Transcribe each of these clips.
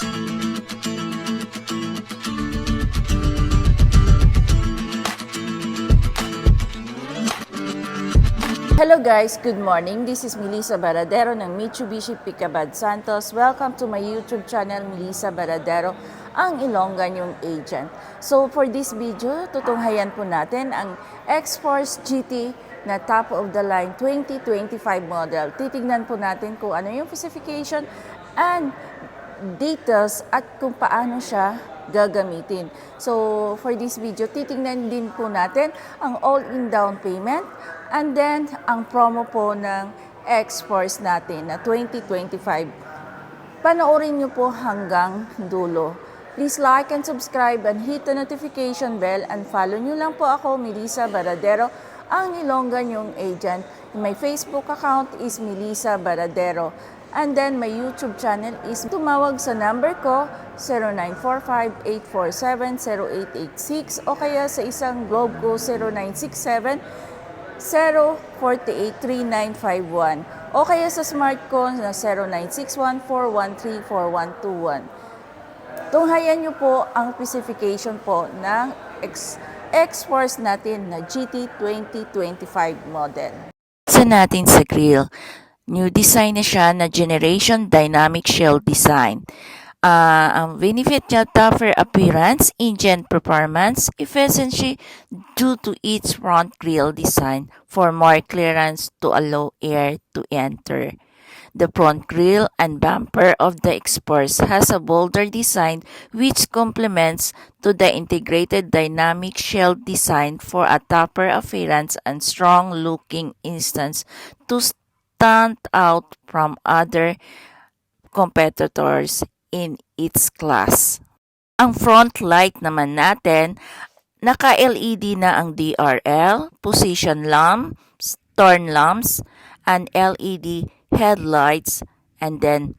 Hello guys, good morning. This is Melissa Baradero ng Mitsubishi Picabad Santos. Welcome to my YouTube channel, Melissa Baradero, ang Ilongga yung agent. So for this video, tutunghayan po natin ang X-Force GT na top of the line 2025 model. Titignan po natin kung ano yung specification and details at kung paano siya gagamitin. So, for this video, titingnan din po natin ang all-in down payment and then ang promo po ng X-Force natin na 2025. Panoorin nyo po hanggang dulo. Please like and subscribe and hit the notification bell and follow nyo lang po ako, Melissa Baradero, ang Ilongga yung agent. My Facebook account is Melissa Baradero. And then my YouTube channel is tumawag sa number ko 0945-847-0886 o kaya sa isang Globe ko 0967-048-3951 o kaya sa smart ko na 0961-413-4121. Tunghayan nyo po ang specification po ng X-Force natin na GT 2025 model. Sa natin sa grill, new design na siya na Generation Dynamic Shell Design. Ang benefit niya, tougher appearance, engine performance, efficiency due to its front grille design for more clearance to allow air to enter. The front grille and bumper of the X-Force has a bolder design which complements to the integrated dynamic shell design for a tougher appearance and strong-looking instance to stand out from other competitors in its class. Ang front light naman natin, naka-LED na ang DRL, position lamps, turn lamps, and LED headlights, and then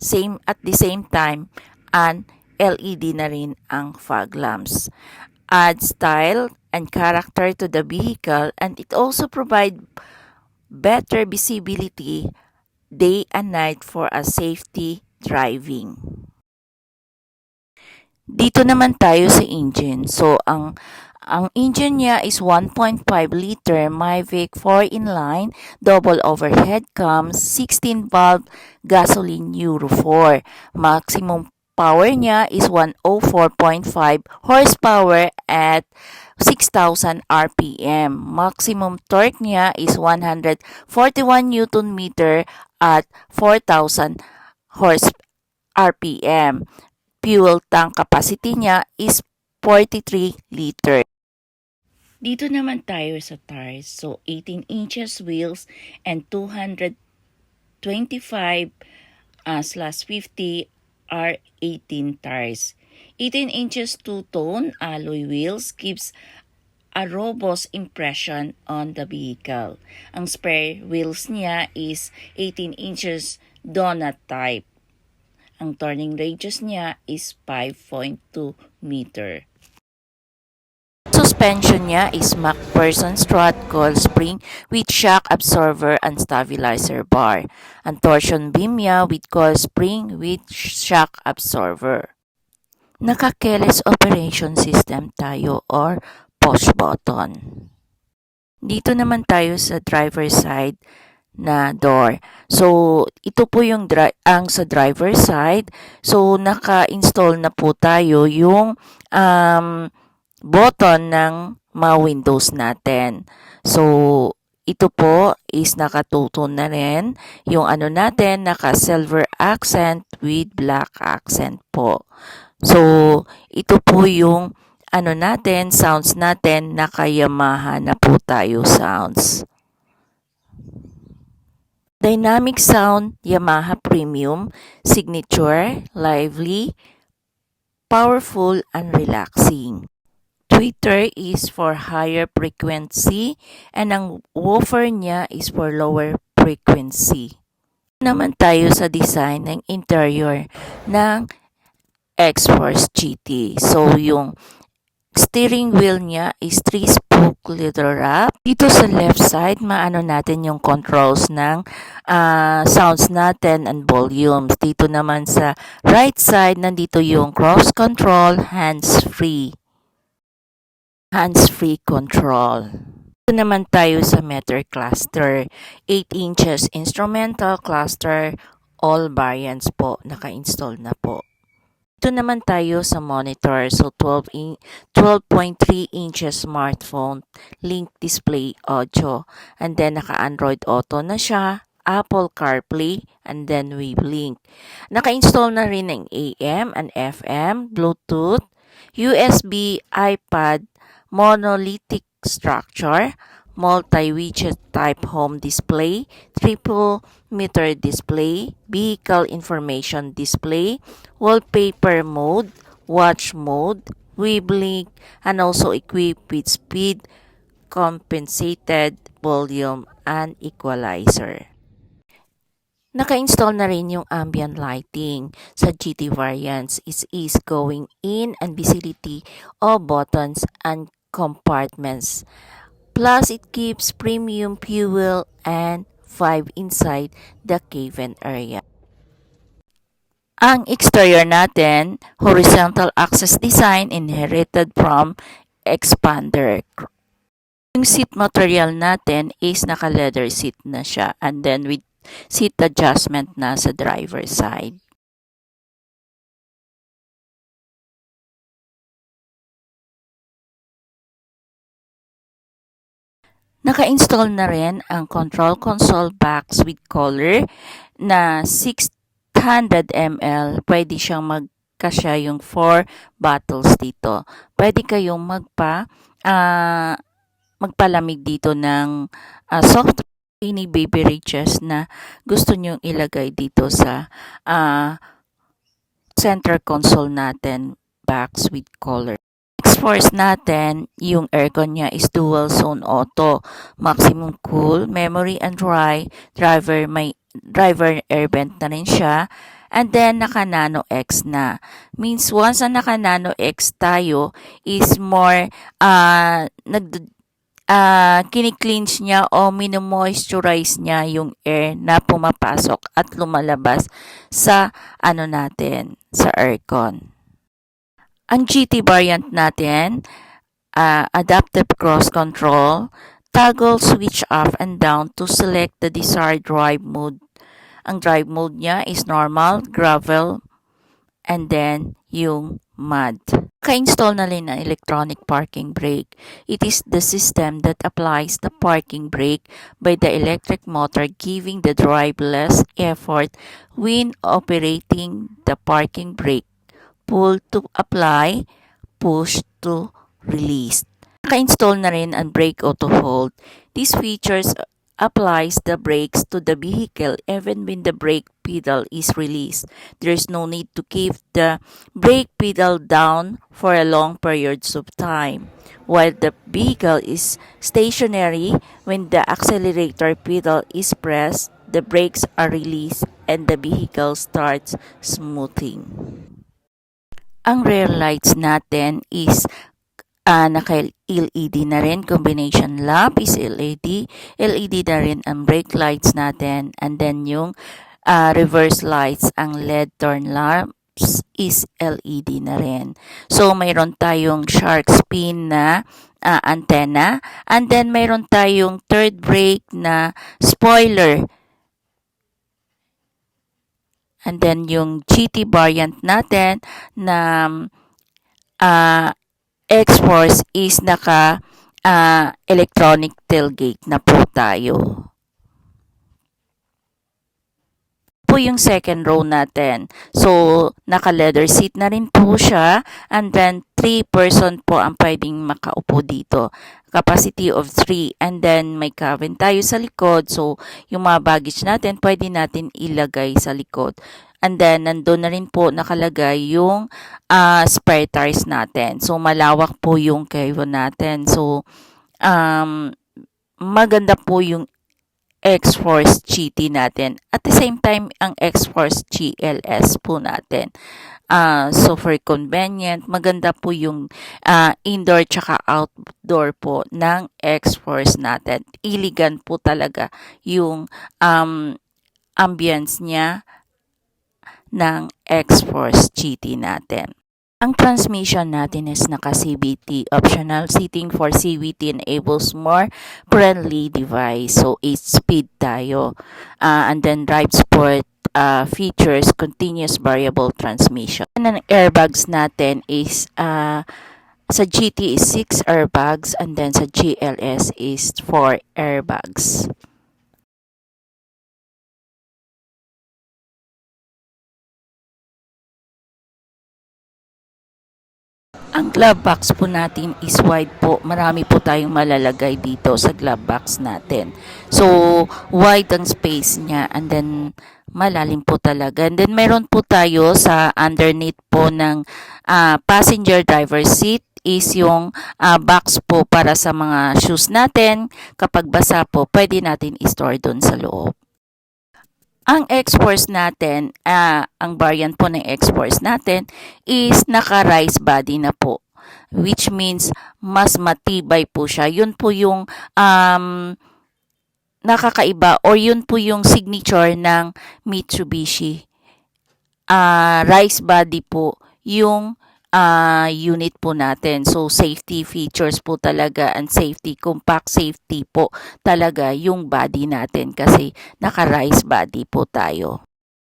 at the same time, an LED na rin ang fog lamps. Add style and character to the vehicle, and it also provides better visibility day and night for a safety driving. Dito naman tayo sa engine. So, ang engine niya is 1.5 liter Mavic 4-in-line, double overhead cam, 16-valve gasoline Euro 4. Maximum power niya is 104.5 horsepower at 6,000 RPM. Maximum torque niya is 141 Newton meter at 4,000 RPM. Fuel tank capacity niya is 43 liter. Dito naman tayo sa tires. So, 18 inches wheels and 225/50 are 18 tires. 18 inches two-tone alloy wheels gives a robust impression on the vehicle. Ang spare wheels niya is 18 inches donut type. Ang turning radius niya is 5.2 meter. Suspension niya is MacPherson strut coil spring with shock absorber and stabilizer bar. Ang torsion beam niya with coil spring with shock absorber. Naka-keyless operation system tayo or push button. Dito naman tayo sa driver side na door. So, ito po yung sa driver side. So, naka-install na po tayo yung button ng mga windows natin. So, ito po is naka-two-tone na rin. Yung natin, naka-silver accent with black accent po. So, ito po yung natin, sounds natin, naka-Yamaha na po tayo sounds. Dynamic sound, Yamaha Premium, signature, lively, powerful, and relaxing. Tweeter is for higher frequency and ang woofer niya is for lower frequency. Naman tayo sa design ng interior ng X-Force GT. So, yung Steering wheel niya is 3-spoke leather wrap. Dito sa left side, maano natin yung controls ng sounds natin and volumes. Dito naman sa right side, nandito yung cross control, hands-free control. Dito naman tayo sa meter cluster. 8 inches instrumental cluster, all variants po, naka-install na po. Ito naman tayo sa monitor. So, 12.3 inches smartphone, link display audio. And then, naka-Android Auto na siya, Apple CarPlay, and then WaveLink. Naka-install na rin ng AM and FM, Bluetooth, USB, iPad, monolithic structure, multi-widget type home display, triple meter display, vehicle information display, wallpaper mode, watch mode, WaveLink, and also equipped with speed compensated volume and equalizer. Naka-install na rin yung ambient lighting sa GT variants. It is going in and visibility of buttons and compartments. Plus, it keeps premium fuel and 5 inside the cabin area. Ang exterior natin, horizontal access design inherited from Expander. Yung seat material natin is naka-leather seat na siya, and then with seat adjustment na sa driver side. Naka-install na rin ang control console box with collar na 600 ml. Pwede siyang magkasya yung 4 bottles dito. Pwede kayong magpalamig dito ng soft any beverages na gusto nyong ilagay dito sa center console natin box with collar. X-Force natin, yung aircon niya is dual zone auto, maximum cool, memory and dry, driver air vent na rin siya, and then naka Nano X na. Means once na naka Nano X tayo is more kini-cleanse niya o mino-moisturize niya yung air na pumapasok at lumalabas sa sa aircon. Ang GT variant natin, adaptive cross control, toggle switch off and down to select the desired drive mode. Ang drive mode niya is normal, gravel, and then yung mud. Ka-install na rin ang electronic parking brake. It is the system that applies the parking brake by the electric motor, giving the driver less effort when operating the parking brake. Pull to apply, push to release. Naka-install na rin ang brake auto hold. These features applies the brakes to the vehicle even when the brake pedal is released. There is no need to keep the brake pedal down for a long periods of time. While the vehicle is stationary, when the accelerator pedal is pressed, the brakes are released and the vehicle starts smoothing. Ang rear lights natin is naka-LED na rin. Combination lamp is LED. LED na rin ang brake lights natin. And then yung reverse lights, ang LED turn lamps is LED na rin. So, mayroon tayong shark fin na antenna. And then, mayroon tayong third brake na spoiler. And then, yung GT variant natin na X-Force is naka electronic tailgate na po tayo. Po yung second row natin. So, naka-leather seat na rin po siya. And then, 3 person po ang pwedeng makaupo dito. Capacity of 3. And then, may cabin tayo sa likod. So, yung mga baggage natin, pwede natin ilagay sa likod. And then, nandun na rin po nakalagay yung spare tires natin. So, malawak po yung cargo natin. So, maganda po yung X-Force GT natin. At the same time, ang X-Force GLS po natin. super convenient. Maganda po yung indoor tsaka outdoor po ng X-Force natin. Iligan po talaga yung ambience niya ng X-Force GT natin. Ang transmission natin is naka-CVT. Optional seating for CVT enables more friendly device. So, 8 speed tayo. And then drive sport features continuous variable transmission. And ang airbags natin is sa GT is 6 airbags and then sa GLS is 4 airbags. Ang glove box po natin is wide po. Marami po tayong malalagay dito sa glove box natin. So, wide ang space niya and then malalim po talaga. And then meron po tayo sa underneath po ng passenger driver seat is yung box po para sa mga shoes natin. Kapag basa po, pwede natin i-store doon sa loob. Ang X-Force natin, ang variant po ng X-Force natin is naka-rise body na po. Which means mas matibay po siya. Yun po yung nakakaiba or yun po yung signature ng Mitsubishi. Rise body po yung unit po natin. So, safety features po talaga and safety, compact safety po talaga yung body natin kasi naka-rise body po tayo.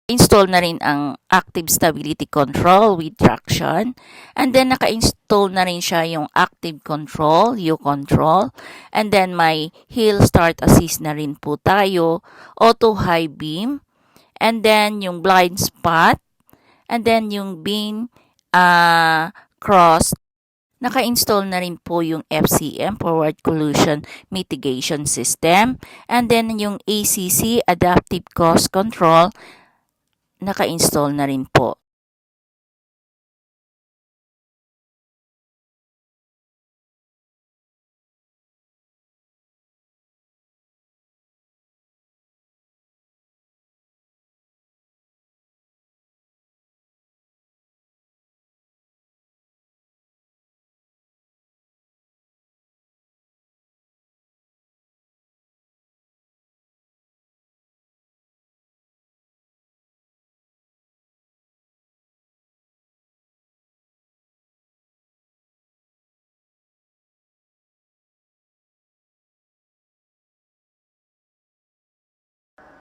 Install na rin ang active stability control with traction and then naka-install na rin siya yung active control, U-control, and then may hill start assist na rin po tayo, auto high beam, and then yung blind spot, and then yung beam cross. Naka-install na rin po yung FCM, Forward Collision Mitigation System. And then yung ACC, Adaptive Cost Control, naka-install na rin po.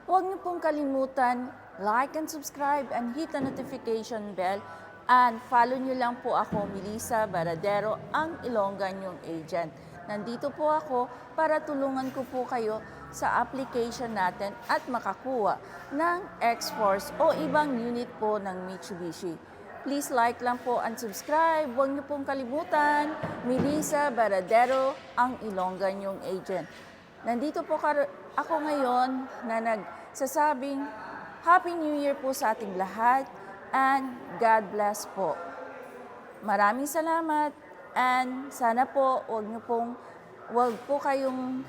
Huwag niyo pong kalimutan, like and subscribe and hit the notification bell. And follow niyo lang po ako, Melissa Baradero, ang Ilonggan yung agent. Nandito po ako para tulungan ko po kayo sa application natin at makakuha ng X-Force o ibang unit po ng Mitsubishi. Please like lang po and subscribe. Huwag niyo pong kalimutan, Melissa Baradero, ang Ilonggan yung agent. Nandito po ako ngayon na nagsasabing Happy New Year po sa ating lahat and God bless po. Maraming salamat and sana po wag po kayong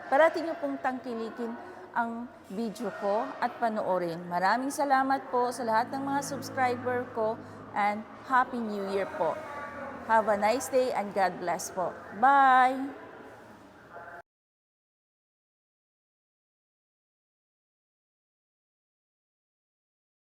parating niyo pong tangkilikin ang video ko at panoorin. Maraming salamat po sa lahat ng mga subscriber ko and Happy New Year po. Have a nice day and God bless po. Bye!